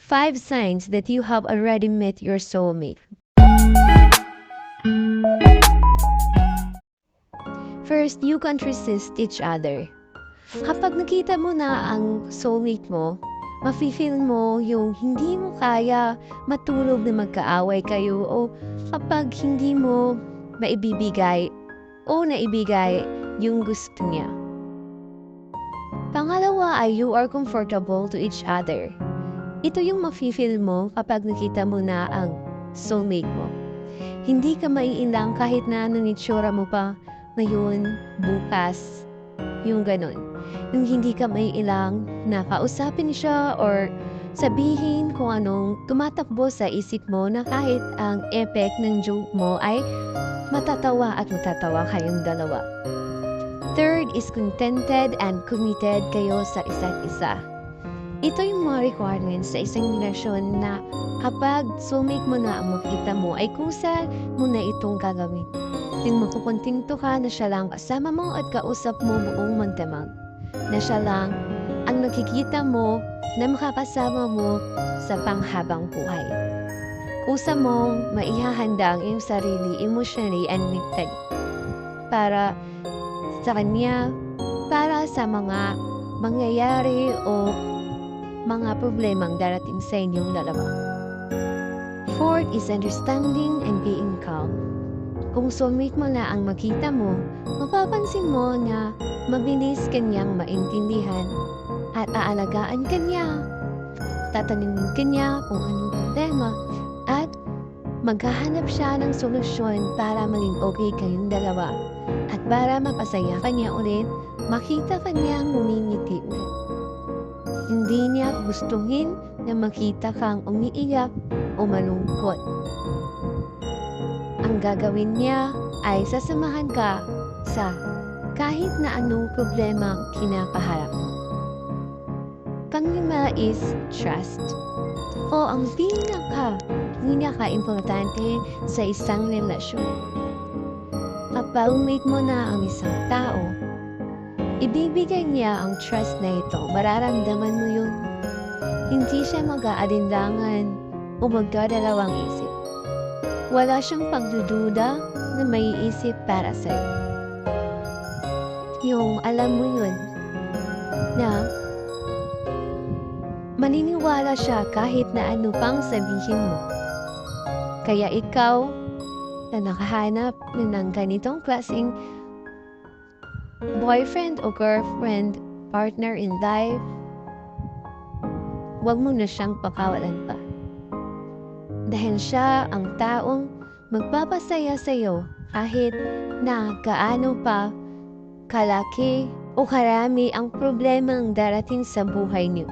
5 signs that you have already met your soulmate. First, you can't resist each other. Kapag nakita mo na ang soulmate mo, mafe-feel mo yung hindi mo kaya matulog na magkaaway kayo o kapag hindi mo maibibigay o naibigay yung gusto niya. Pangalawa ay you are comfortable to each other. Ito yung mafe-feel mo kapag nakita mo na ang soulmate mo. Hindi ka maiilang kahit na anong itsura mo pa ngayon, bukas, yung ganun. Yung hindi ka maiilang na kausapin siya or sabihin kung anong tumatakbo sa isip mo na kahit ang effect ng joke mo ay matatawa at matatawa kayong dalawa. Third is contented and committed kayo sa isa't isa. Ito yung mga requirements sa isang relasyon na kapag soulmate mo na ang makita mo ay kusa mo na itong gagawin. Yung makukontinto ka na siya lang kasama mo at kausap mo buong magdamag. Na siya lang ang nakikita mo na makakasama mo sa panghabang buhay. Kusa mong maihahanda ang iyong sarili emotionally and mentally para sa kanya, para sa mga mangyayari o mga problemang darating sa inyong dalawa. Fourth is understanding and being calm. Kung soulmate mo na ang makita mo, mapapansin mo na mabilis kanyang maintindihan at aalagaan kanya, tatanungin kanya kung anong problema at maghahanap siya ng solusyon para maging okay kayong dalawa. At para mapasaya kanya ulit, makita kanyang ngumingiti ulit. Hindi niya gustuhin na makita kang umiiyak o malungkot. Ang gagawin niya ay sasamahan ka sa kahit na anong problema kinapaharap mo. Panglima is trust. O ang pinaka-importante sa isang relasyon. Kapag meet mo na ang isang tao, ibibigay niya ang trust na ito. Mararamdaman mo yun. Hindi siya mag-aalinlangan o magdadalawang isip. Wala siyang pagdududa na may isip para sa'yo. Yung alam mo yun na maniniwala siya kahit na ano pang sabihin mo. Kaya ikaw na nakahanap ng ganitong klaseng boyfriend o girlfriend, partner in life, huwag mo na siyang pakawalan pa. Dahil siya ang taong magpapasaya sa'yo kahit na gaano pa kalaki o karami ang problemang darating sa buhay niyo.